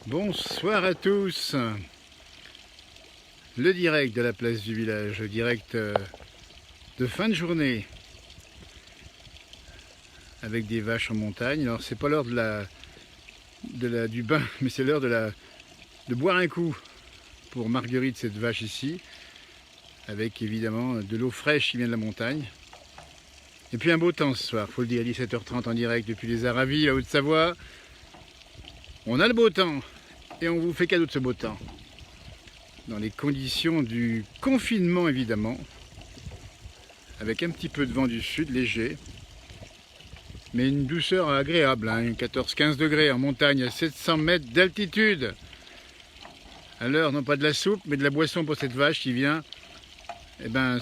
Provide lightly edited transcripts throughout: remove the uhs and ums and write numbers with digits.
Bonsoir à tous. Le direct de la place du village, le direct de fin de journée avec des vaches en montagne. Alors c'est pas l'heure du bain, mais c'est l'heure de boire un coup pour Marguerite, cette vache ici, avec évidemment de l'eau fraîche qui vient de la montagne. Et puis un beau temps ce soir, faut le dire, 17h30 en direct depuis les Aravis, la Haute-Savoie. On a le beau temps et on vous fait cadeau de ce beau temps. Dans les conditions du confinement évidemment, avec un petit peu de vent du sud léger, mais une douceur agréable, hein, 14-15 degrés en montagne à 700 mètres d'altitude. À l'heure, non pas de la soupe, mais de la boisson pour cette vache qui vient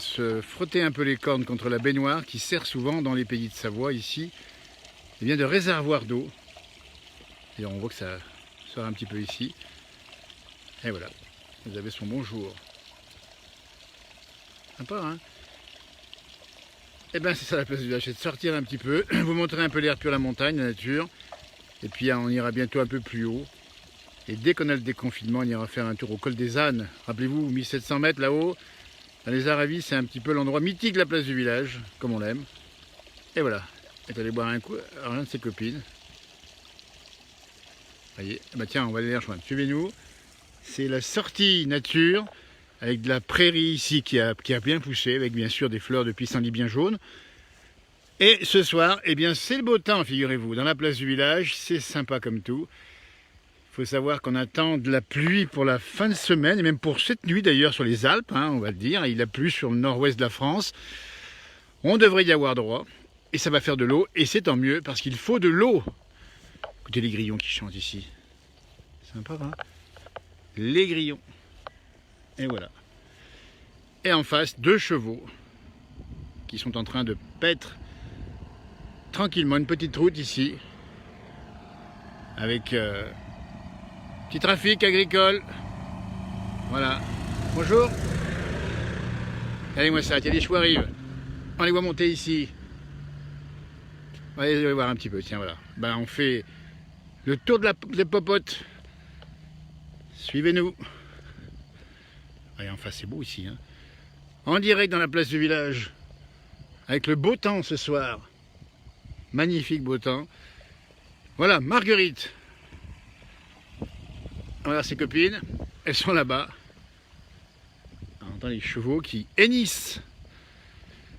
se frotter un peu les cornes contre la baignoire qui sert souvent dans les pays de Savoie ici, et vient de réservoir d'eau. Et on voit que ça sort un petit peu ici. Et voilà, vous avez son bonjour. Sympa, hein? Et bien c'est ça la place du village, c'est de sortir un petit peu, vous montrer un peu l'air pur, la montagne, la nature. Et puis on ira bientôt un peu plus haut. Et dès qu'on a le déconfinement, on ira faire un tour au col des ânes. Rappelez-vous, 1700 mètres là-haut, dans les Aravis, c'est un petit peu l'endroit mythique de la place du village, comme on l'aime. Et voilà, elle est allée boire un coup, alors l'un de ses copines. Voyez, bah tiens, on va aller les rejoindre. Suivez-nous. C'est la sortie nature, avec de la prairie ici qui a bien poussé, avec bien sûr des fleurs de pissenlit bien jaunes. Et ce soir, eh bien c'est le beau temps, figurez-vous. Dans la place du village, c'est sympa comme tout. Il faut savoir qu'on attend de la pluie pour la fin de semaine, et même pour cette nuit d'ailleurs sur les Alpes, hein, on va le dire. Il a plu sur le nord-ouest de la France. On devrait y avoir droit, et ça va faire de l'eau, et c'est tant mieux, parce qu'il faut de l'eau. Écoutez les grillons qui chantent ici. Sympa, hein? Les grillons. Et voilà. Et en face, 2 chevaux qui sont en train de paître tranquillement une petite route ici, avec petit trafic agricole. Voilà. Bonjour. Regardez-moi ça, il y a des chevaux arrivent. On les voit monter ici. Allez voir un petit peu, tiens voilà. Ben, on fait le tour de la popote. Suivez-nous. Allez, en face c'est beau ici, hein. En direct dans la place du village, avec le beau temps ce soir. Magnifique beau temps. Voilà, Marguerite. Voilà ses copines, elles sont là-bas. On entend les chevaux qui hennissent.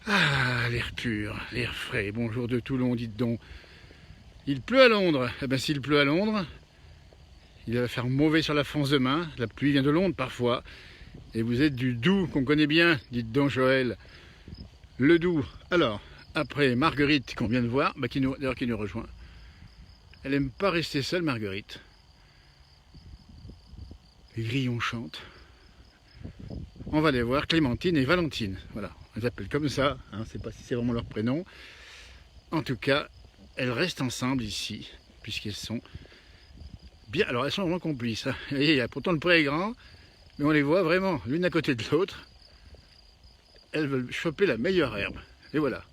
Ah, l'air pur, l'air frais. Bonjour de Toulon, dites donc. Il pleut à Londres. Eh bien, s'il pleut à Londres, il va faire mauvais sur la France demain. La pluie vient de Londres parfois. Et vous êtes du Doubs qu'on connaît bien, dites donc Joël. Le Doubs. Alors, après Marguerite qu'on vient de voir, qui nous rejoint. Elle n'aime pas rester seule, Marguerite. Les grillons chantent. On va aller voir Clémentine et Valentine. Voilà, on les appelle comme ça. Hein, je ne sais pas si c'est vraiment leur prénom. En tout cas, elles restent ensemble ici, puisqu'elles sont bien. Alors, elles sont vraiment complices. Hein. Vous voyez, pourtant le pré est grand, mais on les voit vraiment l'une à côté de l'autre. Elles veulent choper la meilleure herbe. Et voilà.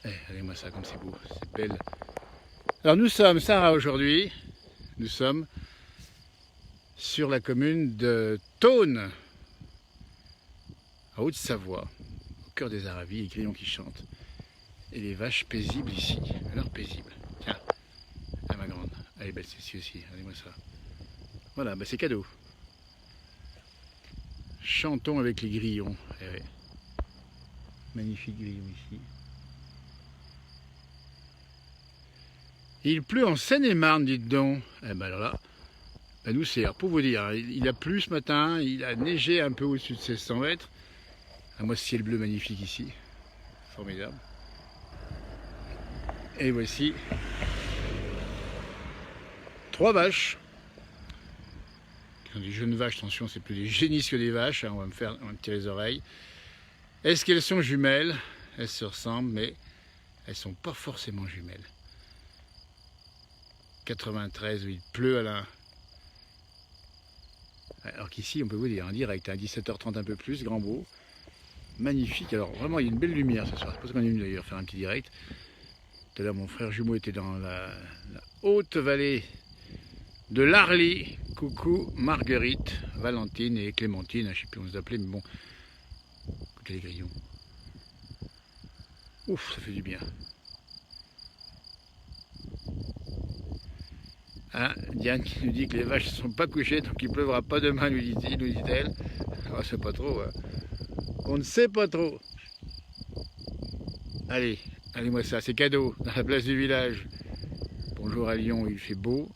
Regardez-moi ça, comme c'est beau, c'est belle. Alors nous sommes, Sarah, aujourd'hui, nous sommes sur la commune de Thônes, en Haute-Savoie, au cœur des Aravis, les grillons qui chantent. Et les vaches paisibles ici, alors paisibles. Tiens, ma grande, elle est belle celle-ci aussi, regardez-moi ça. Voilà, c'est cadeau. Chantons avec les grillons. Eh ouais. Magnifique grillon ici. Il pleut en Seine-et-Marne, dites donc. Eh ben alors là, nous c'est pour vous dire, il a plu ce matin, il a neigé un peu au-dessus de 1600 mètres. Moi, ciel bleu magnifique ici, formidable. Et voici 3 vaches. Qui sont des jeunes vaches, attention, c'est plus des génisses que des vaches, hein, on va me tirer les oreilles. Est-ce qu'elles sont jumelles? Elles se ressemblent, mais elles ne sont pas forcément jumelles. 93 où il pleut à la... Alors qu'ici, on peut vous dire, en direct, à 17h30 un peu plus, grand beau. Magnifique, alors vraiment il y a une belle lumière ce soir, c'est pour ça qu'on est venu d'ailleurs faire un petit direct. Tout à l'heure mon frère jumeau était dans la haute vallée de l'Arly. Coucou Marguerite, Valentine et Clémentine, je ne sais plus comment vous appelez, mais bon, écoutez les grillons. Ouf, ça fait du bien. Hein, Diane qui nous dit que les vaches ne sont pas couchées, donc il ne pleuvra pas demain, nous dit-elle. On ne sait pas trop. Hein. On ne sait pas trop. Allez, allez-moi ça, c'est cadeau, dans la place du village. Bonjour à Lyon, il fait beau.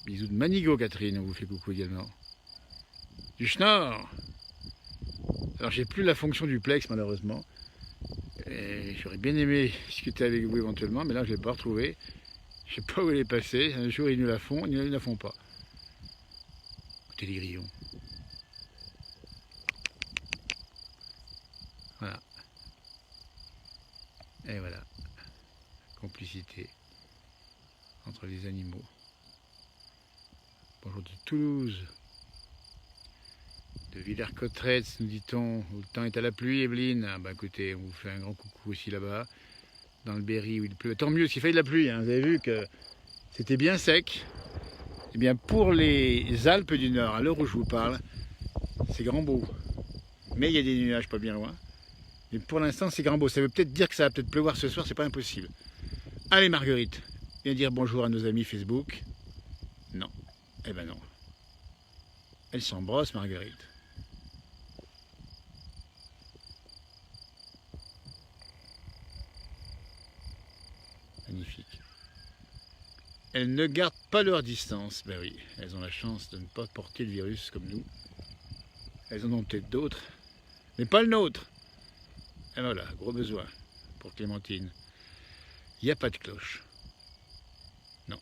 Bisous de Manigo, Catherine, on vous fait coucou également. Du Schnorr. Alors j'ai plus la fonction du plex malheureusement. J'aurais bien aimé discuter avec vous éventuellement, mais là je ne l'ai pas retrouvé. Je ne sais pas où elle est passée. Un jour ils nous la font, ils ne la font pas. Écoutez les grillons. Voilà. Et voilà. Complicité entre les animaux. Bonjour de Toulouse. De Villers-Cotterêts, nous dit-on, où le temps est à la pluie, Evelyne. Ah bah écoutez, on vous fait un grand coucou aussi là-bas, dans le Berry où il pleut. Tant mieux, parce qu'il fallait de la pluie, hein. Vous avez vu que c'était bien sec. Eh bien pour les Alpes du Nord, à l'heure où je vous parle, c'est grand beau. Mais il y a des nuages pas bien loin. Mais pour l'instant, c'est grand beau. Ça veut peut-être dire que ça va peut-être pleuvoir ce soir, c'est pas impossible. Allez Marguerite, viens dire bonjour à nos amis Facebook. Non, eh ben non. Elle s'en brosse Marguerite. Magnifique. Elles ne gardent pas leur distance. Ben oui, elles ont la chance de ne pas porter le virus comme nous. Elles en ont peut-être d'autres, mais pas le nôtre. Et voilà, gros besoin pour Clémentine. Il n'y a pas de cloche. Non.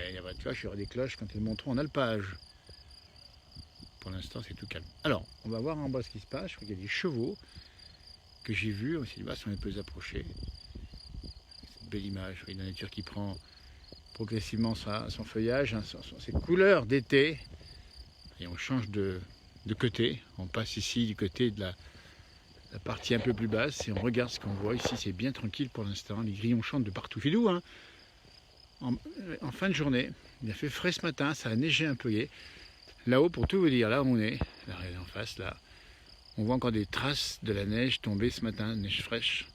Il n'y a pas de cloche, il y aura des cloches quand elles monteront en alpage. Pour l'instant, c'est tout calme. Alors, on va voir en bas ce qui se passe. Je crois qu'il y a des chevaux que j'ai vus. On s'est dit, bah, si on peut les approcher. Cette belle image, oui, la nature qui prend progressivement son feuillage, hein, ses couleurs d'été. Et on change de côté. On passe ici du côté de la partie un peu plus basse et on regarde ce qu'on voit. Ici, c'est bien tranquille pour l'instant. Les grillons chantent de partout. Il fait doux, hein, en fin de journée. Il a fait frais ce matin, ça a neigé un peu. Là-haut, pour tout vous dire, là où on est, là, en face, là, on voit encore des traces de la neige tombée ce matin, neige fraîche.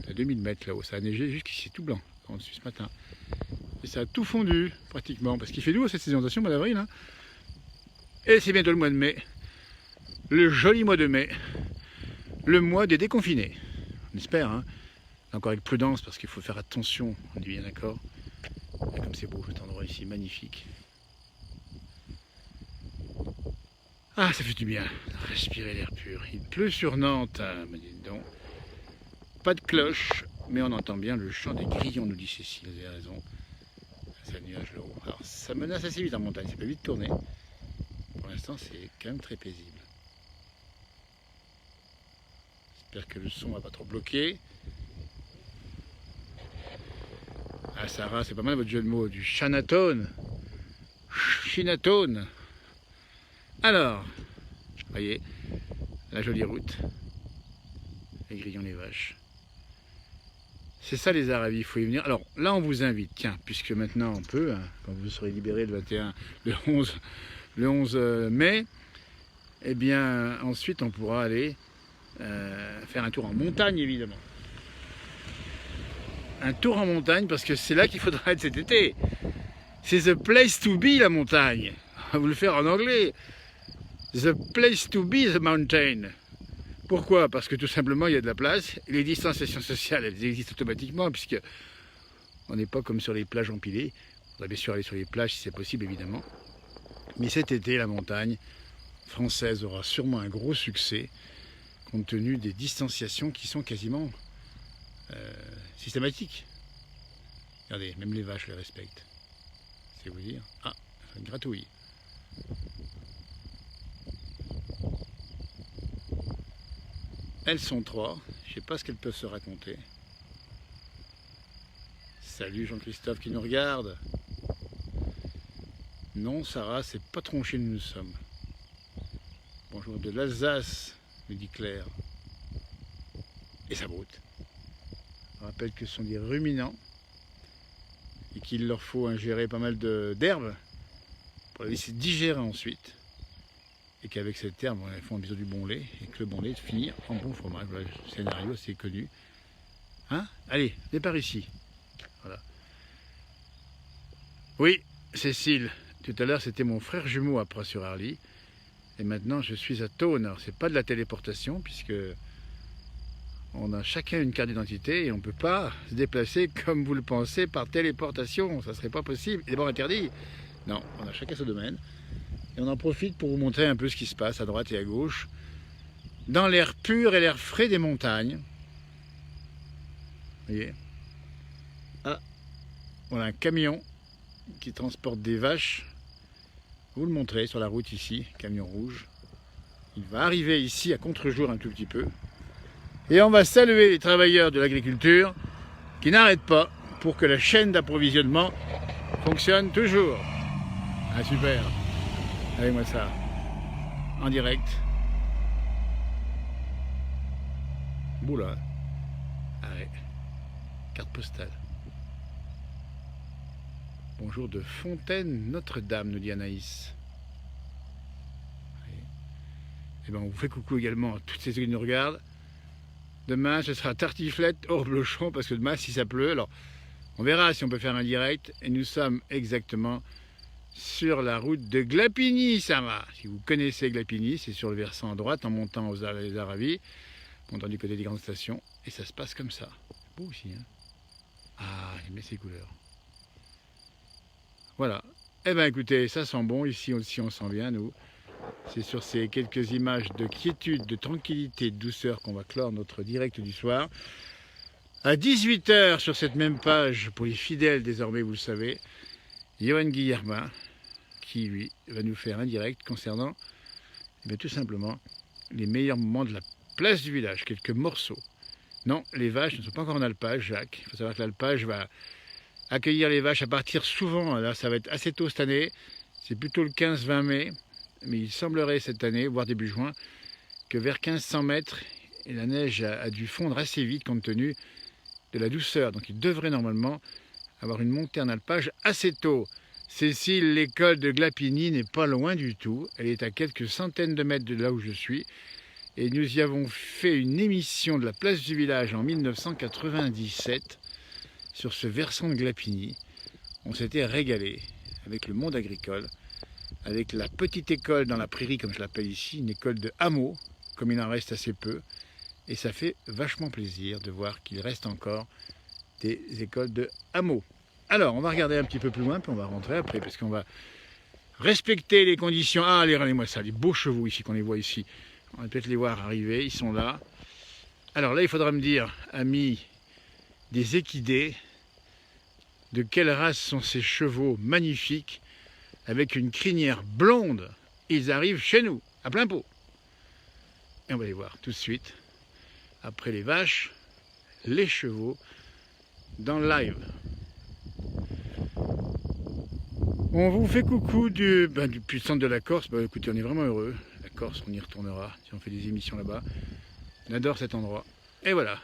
À 2000 mètres là-haut, ça a neigé jusqu'ici, c'est tout blanc, quand on suit ce matin. Et ça a tout fondu, pratiquement, parce qu'il fait doux cette saison, mois d'avril. Hein. Et c'est bientôt le mois de mai, le joli mois de mai, le mois des déconfinés. On espère, hein. Encore avec prudence, parce qu'il faut faire attention, on est bien d'accord. Comme c'est beau cet endroit ici, magnifique. Ah, ça fait du bien, respirer l'air pur. Il pleut sur Nantes, hein, mais dites donc. Pas de cloche, mais on entend bien le chant des grillons, nous dit Cécile, vous avez raison. C'est un nuage là-haut. Alors, ça menace assez vite en montagne, ça peut vite tourner. Pour l'instant, c'est quand même très paisible. J'espère que le son ne va pas trop bloquer. Ah, Sarah, c'est pas mal votre jeu de mots, du Chinatone. Chinatone. Alors, voyez, la jolie route, les grillons, les vaches. C'est ça les Arabies, il faut y venir. Alors là, on vous invite, tiens, puisque maintenant on peut, hein, quand vous serez libéré le 21, le 11 mai, eh bien ensuite on pourra aller faire un tour en montagne, évidemment. Un tour en montagne, parce que c'est là qu'il faudra être cet été. C'est the place to be, la montagne. On va vous le faire en anglais. The place to be, the mountain. Pourquoi? Parce que tout simplement il y a de la place. Et les distanciations sociales, elles existent automatiquement, puisque on n'est pas comme sur les plages empilées. On va bien sûr aller sur les plages si c'est possible, évidemment. Mais cet été, la montagne française aura sûrement un gros succès, compte tenu des distanciations qui sont quasiment systématiques. Regardez, même les vaches les respectent. C'est vous dire. Ah, une gratouille. Elles sont trois, je ne sais pas ce qu'elles peuvent se raconter. Salut Jean-Christophe qui nous regarde. Non Sarah, c'est pas Tronché où nous sommes. Bonjour de l'Alsace, me dit Claire. Et ça broute. Je rappelle que ce sont des ruminants. et qu'il leur faut ingérer pas mal d'herbes pour les laisser digérer ensuite. Et qu'avec cette herbe, ils font besoin du bon lait et que le bon lait finit en bon fromage. Voilà, le scénario, c'est connu. Hein? Allez, départ ici. Voilà. Oui, Cécile, tout à l'heure c'était mon frère jumeau à Pras-sur-Arly. Et maintenant je suis à Thônes. Alors c'est pas de la téléportation puisque on a chacun une carte d'identité et on ne peut pas se déplacer comme vous le pensez par téléportation. Ça serait pas possible. Et d'abord interdit. Non, on a chacun ce domaine. Et on en profite pour vous montrer un peu ce qui se passe à droite et à gauche. Dans l'air pur et l'air frais des montagnes. Vous voyez? Ah, voilà un camion qui transporte des vaches. Vous le montrez sur la route ici, camion rouge. Il va arriver ici à contre-jour un tout petit peu. Et on va saluer les travailleurs de l'agriculture qui n'arrêtent pas pour que la chaîne d'approvisionnement fonctionne toujours. Ah super. Regardez-moi ça. En direct. Boula. Allez. Carte postale. Bonjour de Fontaine Notre-Dame, nous dit Anaïs. Et ben on vous fait coucou également à toutes celles qui nous regardent. Demain, ce sera tartiflette hors blochon, parce que demain, si ça pleut, alors on verra si on peut faire un direct. Et nous sommes exactement sur la route de Glapigny, ça va. Si vous connaissez Glapigny, c'est sur le versant à droite, en montant aux Aravis, montant du côté des grandes stations. Et ça se passe comme ça. Beau aussi, hein. Ah, j'aime bien ces couleurs. Voilà. Eh bien écoutez, ça sent bon, ici aussi on sent bien, nous. C'est sur ces quelques images de quiétude, de tranquillité, de douceur qu'on va clore notre direct du soir. À 18 h sur cette même page, pour les fidèles désormais, vous le savez, Johan Guillermin, qui lui va nous faire un direct concernant tout simplement les meilleurs moments de la place du village, quelques morceaux. Non, les vaches ne sont pas encore en alpage, Jacques. Il faut savoir que l'alpage va accueillir les vaches à partir souvent, là ça va être assez tôt cette année, c'est plutôt le 15-20 mai. Mais il semblerait cette année, voire début juin, que vers 1500 mètres, la neige a dû fondre assez vite compte tenu de la douceur. Donc il devrait normalement avoir une montée en alpage assez tôt. Cécile, l'école de Glapigny n'est pas loin du tout. Elle est à quelques centaines de mètres de là où je suis. Et nous y avons fait une émission de la place du village en 1997 sur ce versant de Glapigny. On s'était régalé avec le monde agricole. Avec la petite école dans la prairie, comme je l'appelle ici, une école de hameau, comme il en reste assez peu. Et ça fait vachement plaisir de voir qu'il reste encore des écoles de hameau. Alors, on va regarder un petit peu plus loin, puis on va rentrer après, parce qu'on va respecter les conditions. Ah, allez, regardez-moi ça, les beaux chevaux ici, qu'on les voit ici. On va peut-être les voir arriver, ils sont là. Alors là, il faudra me dire, amis des équidés, de quelle race sont ces chevaux magnifiques avec une crinière blonde. Ils arrivent chez nous, à plein pot. Et on va les voir tout de suite. Après les vaches, les chevaux, dans le live. On vous fait coucou depuis le centre de la Corse. Bah, écoutez, on est vraiment heureux. La Corse, on y retournera si on fait des émissions là-bas. On adore cet endroit. Et voilà.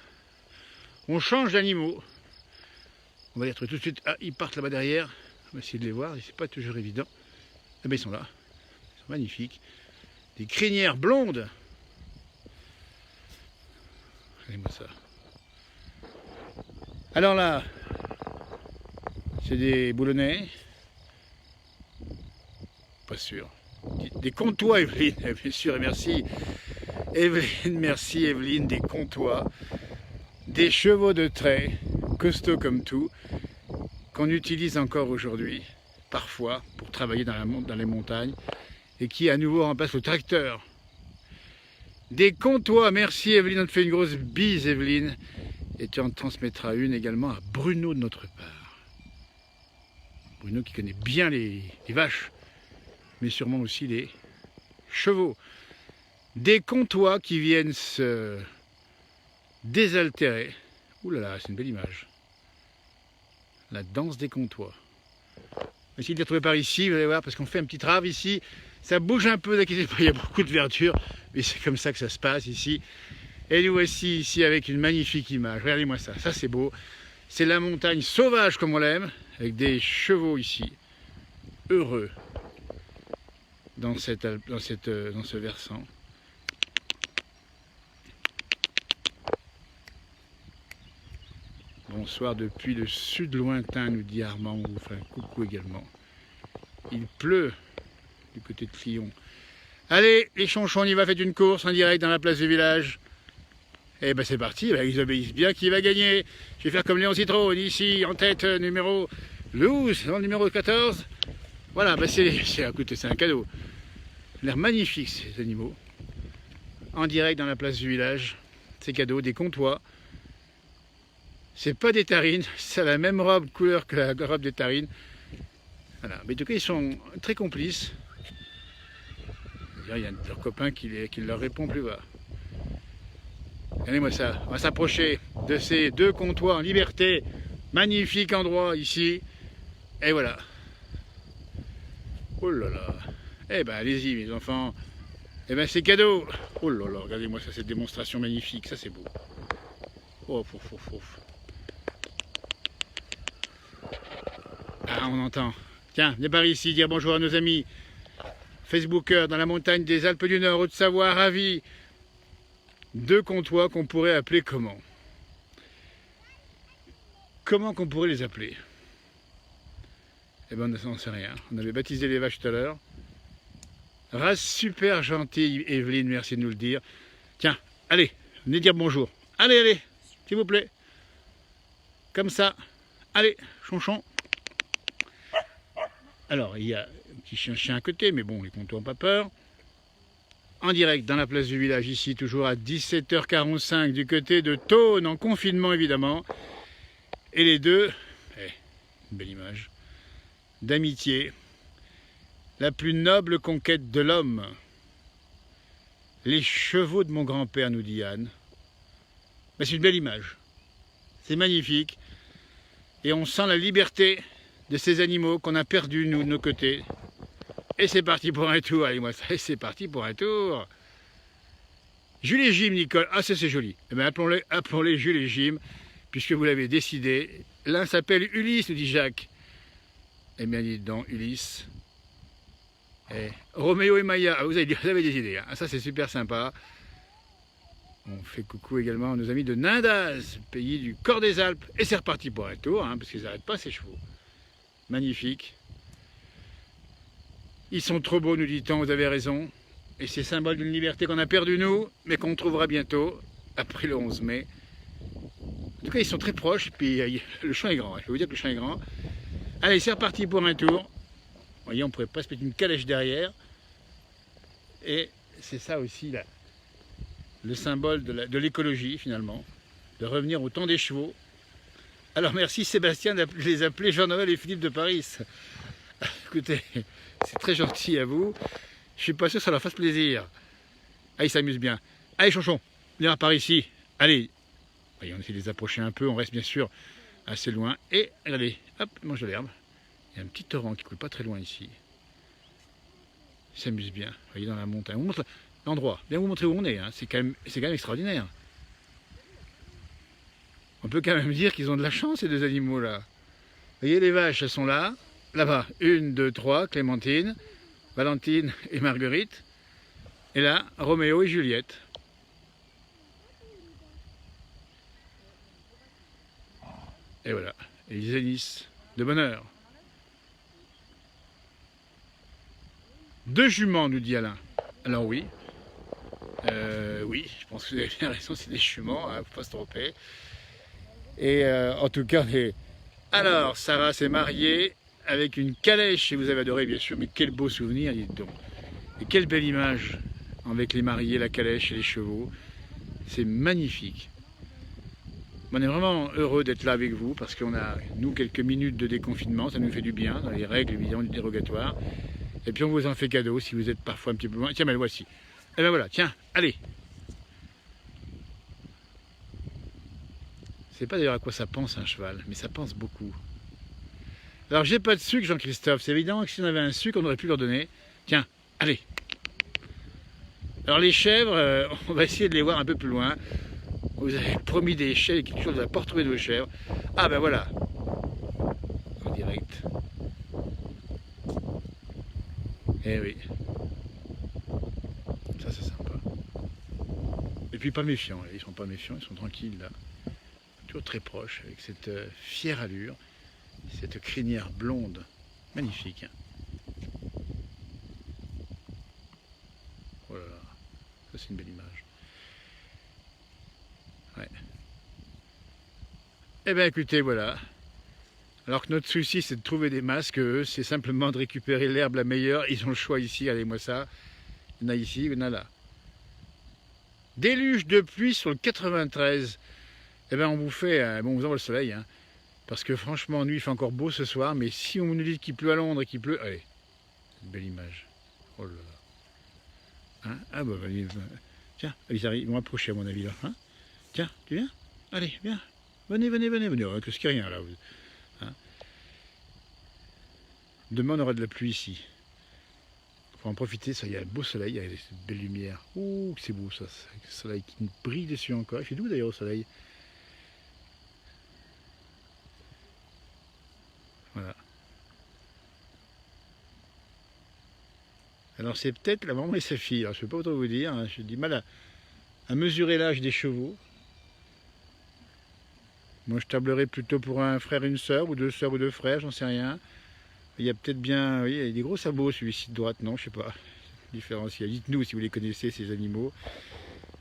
On change d'animaux. On va les retrouver tout de suite. Ah, ils partent là-bas derrière. On va essayer de les voir, c'est pas toujours évident. Eh bien, ils sont là, ils sont magnifiques. Des crinières blondes. Regardez-moi ça. Alors là, c'est des boulonnais. Pas sûr. Des comtois, Evelyne, bien sûr, et merci. Evelyne, merci Evelyne, des comtois. Des chevaux de trait, costauds comme tout, qu'on utilise encore aujourd'hui, parfois, pour travailler dans les montagnes, et qui à nouveau remplace le tracteur. Des comtois, merci Evelyne, on te fait une grosse bise Evelyne, et tu en transmettras une également à Bruno de notre part. Bruno qui connaît bien les vaches, mais sûrement aussi les chevaux. Des comtois qui viennent se désaltérer. Ouh là là, c'est une belle image. La danse des comtois. On va essayer de les retrouver par ici, vous allez voir, parce qu'on fait un petit trave ici. Ça bouge un peu, n'inquiétez pas, il y a beaucoup de verdure, mais c'est comme ça que ça se passe ici. Et nous voici ici avec une magnifique image. Regardez-moi ça, ça c'est beau. C'est la montagne sauvage comme on l'aime, avec des chevaux ici, heureux dans ce versant. Bonsoir depuis le sud lointain, nous dit Armand, enfin coucou également. Il pleut du côté de Clion. Allez, les chonchons, on y va, faites une course en direct dans la place du village. Et ben c'est parti, ben, ils obéissent bien, qui va gagner. Je vais faire comme Léon Citrone, ici, en tête, numéro 12, dans le numéro 14. Voilà, ben écoutez, c'est un cadeau. L'air magnifique, ces animaux. En direct dans la place du village. C'est cadeau, des comtois. C'est pas des tarines, c'est la même robe couleur que la robe des tarines. Voilà. Mais en tout cas, ils sont très complices. Il y a leur copain qui leur répond plus bas. Regardez-moi ça, on va s'approcher de ces deux comptoirs en liberté. Magnifique endroit ici. Et voilà. Oh là là. Eh ben allez-y mes enfants. Eh ben c'est cadeau. Oh là là, regardez-moi ça, cette démonstration magnifique, ça c'est beau. Oh, ouf, ouf, ouf. Ah, on entend. Tiens, viens par ici dire bonjour à nos amis Facebookers dans la montagne des Alpes du Nord, Haute-Savoie, ravis. Deux comptoirs qu'on pourrait appeler comment? Comment qu'on pourrait les appeler? Eh ben, on n'en sait rien. On avait baptisé les vaches tout à l'heure. Race super gentille, Evelyne, merci de nous le dire. Tiens, allez, venez dire bonjour. Allez, allez, s'il vous plaît. Comme ça. Allez, chonchon. Alors, il y a un petit chien à côté, mais bon, les comptoirs n'ont pas peur. En direct dans la place du village, ici, toujours à 17h45, du côté de Thônes, en confinement évidemment. Et les deux, une belle image, d'amitié, la plus noble conquête de l'homme. Les chevaux de mon grand-père, nous dit Anne. C'est une belle image, c'est magnifique. Et on sent la liberté de ces animaux qu'on a perdus, nous, de nos côtés. Et c'est parti pour un tour, allez moi ça, c'est parti pour un tour. Jules et Jim, Nicole, ah ça c'est joli. Eh bien appelons-les Jules et Jim, puisque vous l'avez décidé. L'un s'appelle Ulysse, nous dit Jacques. Eh bien dites donc, Ulysse. Et Roméo et Maya, ah, vous avez des idées, hein. Ça c'est super sympa. On fait coucou également à nos amis de Nindaz, pays du corps des Alpes. Et c'est reparti pour un tour, hein, parce qu'ils n'arrêtent pas ces chevaux. Magnifique. Ils sont trop beaux, nous dit-on, vous avez raison. Et c'est symbole d'une liberté qu'on a perdue nous, mais qu'on trouvera bientôt, après le 11 mai. En tout cas, ils sont très proches, puis le champ est grand. Je vais vous dire que le champ est grand. Allez, c'est reparti pour un tour. Vous voyez, on pourrait pas se mettre une calèche derrière. Et c'est ça aussi, là, le symbole de l'écologie, finalement. De revenir au temps des chevaux. Alors, merci Sébastien de les appeler Jean-Noël et Philippe de Paris. Écoutez, c'est très gentil à vous. Je suis pas sûr que ça leur fasse plaisir. Ah, ils s'amusent bien. Allez, chonchon, viens par ici. Allez. Voyez, on essaie de les approcher un peu. On reste bien sûr assez loin. Et regardez, hop, mange de l'herbe. Il y a un petit torrent qui coule pas très loin ici. Ils s'amusent bien. Vous voyez, dans la montagne. On montre l'endroit. Bien vous montrer où on est. Hein. C'est quand même extraordinaire. On peut quand même dire qu'ils ont de la chance, ces deux animaux-là. Vous voyez, les vaches, elles sont là. Là-bas, 1, 2, 3, Clémentine, Valentine et Marguerite. Et là, Roméo et Juliette. Et voilà, et ils hennissent de bonheur. 2 juments, nous dit Alain. Alors oui, oui, je pense que vous avez bien raison, c'est des juments, hein, faut pas se tromper. Et en tout cas, alors Sarah s'est mariée avec une calèche, et vous avez adoré bien sûr, mais quel beau souvenir, dites donc. Et quelle belle image avec les mariés, la calèche et les chevaux. C'est magnifique. On est vraiment heureux d'être là avec vous parce qu'on a, nous, quelques minutes de déconfinement, ça nous fait du bien, dans les règles évidemment du dérogatoire. Et puis on vous en fait cadeau si vous êtes parfois un petit peu loin. Tiens, mais le voici. Et ben voilà, tiens, allez. Je ne sais pas d'ailleurs à quoi ça pense un cheval, mais ça pense beaucoup. Alors j'ai pas de sucre, Jean-Christophe. C'est évident que si on avait un sucre, on aurait pu leur donner. Tiens, allez. Alors les chèvres, on va essayer de les voir un peu plus loin. Vous avez promis des chèvres, quelque chose, vous n'avez pas retrouvé de vos chèvres. Ah ben voilà. En direct. Eh oui. Ça c'est sympa. Et puis pas méfiants, ils sont pas méfiants, ils sont tranquilles là. Toujours très proches, avec cette fière allure, cette crinière blonde, magnifique. Hein. Oh là là, ça c'est une belle image. Ouais. Eh bien écoutez, voilà. Alors que notre souci c'est de trouver des masques, eux c'est simplement de récupérer l'herbe la meilleure. Ils ont le choix ici, regardez-moi ça. Il y en a ici, il y en a là. Déluge de pluie sur le 93. Eh bien on vous fait, bon on vous envoie le soleil. Hein, parce que franchement, nous il fait encore beau ce soir. Mais si on nous dit qu'il pleut à Londres et qu'il pleut... Allez, une belle image. Oh là là. Hein, ah bah, tiens, ils vont approcher à mon avis là. Hein, tiens, tu viens? Allez, viens. Venez. Oh, que ce qu'il y a rien là. Hein. Demain on aura de la pluie ici. Il faut en profiter, ça, il y a un beau soleil, il y a cette belle lumière. Ouh, c'est beau ça, le soleil qui nous brille dessus encore. Il fait doux d'ailleurs au soleil. Voilà. Alors c'est peut-être la maman et sa fille. Alors je ne peux pas trop vous dire, hein. J'ai du mal à mesurer l'âge des chevaux. Moi je tablerais plutôt pour un frère et une sœur, ou deux frères, j'en sais rien. Il y a peut-être bien, oui, il y a des gros sabots celui-ci de droite, non, je sais pas. Différentiel. Dites-nous si vous les connaissez ces animaux.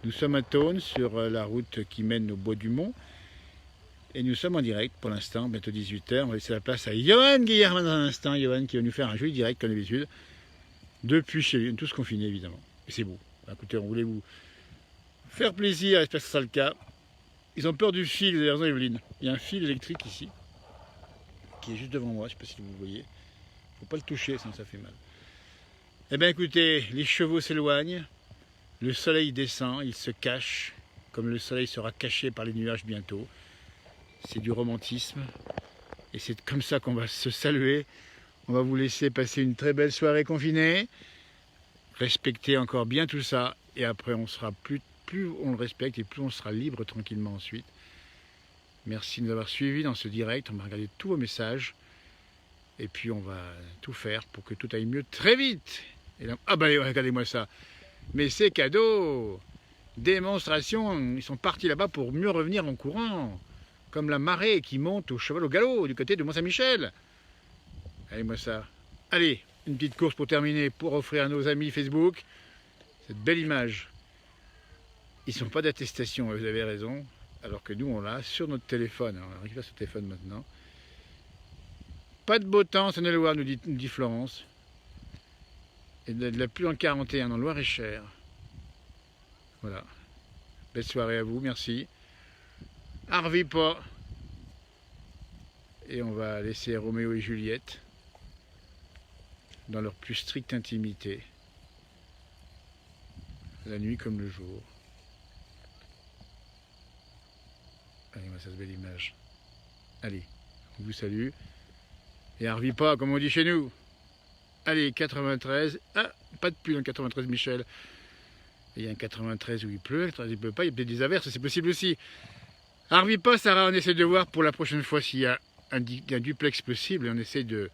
Nous sommes à Thônes sur la route qui mène au Bois du Mont. Et nous sommes en direct pour l'instant, bientôt 18 h. On va laisser la place à Johan Guillermin dans un instant. Johan qui va nous faire un joli direct comme d'habitude. Depuis chez lui, tous confinés évidemment. Et c'est beau. Écoutez, on voulait vous faire plaisir, j'espère que ce sera le cas. Ils ont peur du fil, vous avez raison Evelyne. Il y a un fil électrique ici, qui est juste devant moi, je ne sais pas si vous voyez. Il ne faut pas le toucher, sinon ça fait mal. Eh bien écoutez, les chevaux s'éloignent, le soleil descend, il se cache, comme le soleil sera caché par les nuages bientôt. C'est du romantisme, et c'est comme ça qu'on va se saluer. On va vous laisser passer une très belle soirée confinée, respectez encore bien tout ça, et après on sera plus on le respecte, et plus on sera libre tranquillement ensuite. Merci de nous avoir suivis dans ce direct, on va regarder tous vos messages, et puis on va tout faire pour que tout aille mieux très vite. Et là, ah ben regardez-moi ça, mais c'est cadeau, démonstration, ils sont partis là-bas pour mieux revenir en courant, comme la marée qui monte au cheval au galop du côté de Mont-Saint-Michel. Allez-moi ça. Allez, une petite course pour terminer, pour offrir à nos amis Facebook cette belle image. Ils ne sont pas d'attestation, vous avez raison, alors que nous on l'a sur notre téléphone. Alors, on récupère ce téléphone maintenant. Pas de beau temps, Saône-et-Loire, nous dit Florence. Et de la pluie en 41 dans Loir-et-Cher. Voilà. Belle soirée à vous, merci. Harvey pas. Et on va laisser Roméo et Juliette dans leur plus stricte intimité. La nuit comme le jour. Allez, moi ça se belle image. Allez, on vous salue. Et Harvey pas, comme on dit chez nous. Allez, 93. Ah, pas de pluie dans le 93, Michel. Il y a un 93 où il pleut, il ne pleut pas, il y a peut-être des averses, c'est possible aussi. Harvey pas, Sarah, on essaie de voir pour la prochaine fois s'il y a un duplex possible, et on essaie de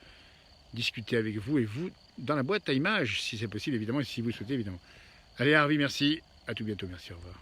discuter avec vous et vous dans la boîte à images, si c'est possible évidemment, et si vous le souhaitez évidemment. Allez Harvey, merci, à tout bientôt, merci, au revoir.